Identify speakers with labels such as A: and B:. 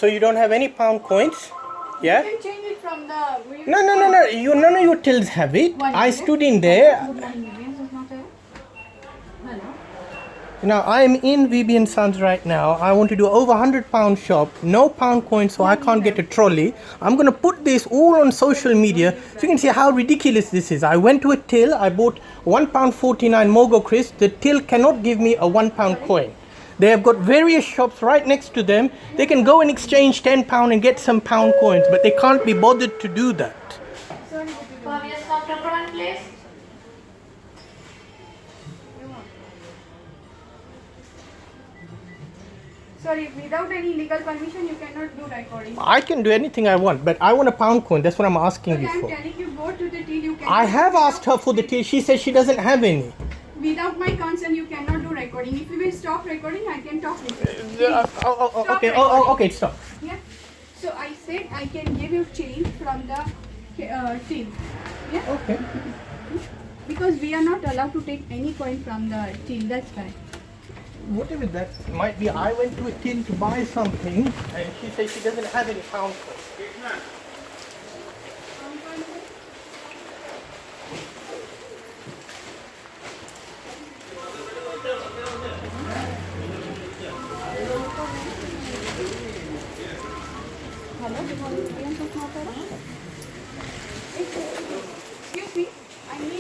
A: So you don't have any pound coins? Yeah?
B: You can change it from the...
A: No. None of your tills have it. I stood in there.
B: Good morning, Vivian. Is not there? Hello.
A: Now I'm in VB and Sons right now. I want to do over £100 shop. No pound coins, so I can't get a trolley. I'm gonna put this all on social media so you can see how ridiculous this is. I went to a till. I bought £1.49 Mogo crisp. The till cannot give me a £1 coin. They have got various shops right next to them. They can go and exchange £10 and get some pound coins, but they can't be bothered to do that.
B: Sorry,
C: Yes, Dr. Brown, please.
B: Sorry, without any legal permission, you cannot do recording.
A: I can do anything I want, but I want a pound coin. That's what I'm asking you
B: I'm
A: for.
B: telling you, go to the till. You can.
A: I have asked her for the till. She says she doesn't have any.
B: Without my consent, you cannot do recording. If you will stop recording, I can talk with you.
A: Okay. Okay, stop.
B: Yeah. So I said I can give you change from the till. Yeah.
A: Okay.
B: Because we are not allowed to take any coin from the till. That's why.
A: Whatever that might be, I went to a till to buy something and she says she doesn't have any pound coins.
B: Hello.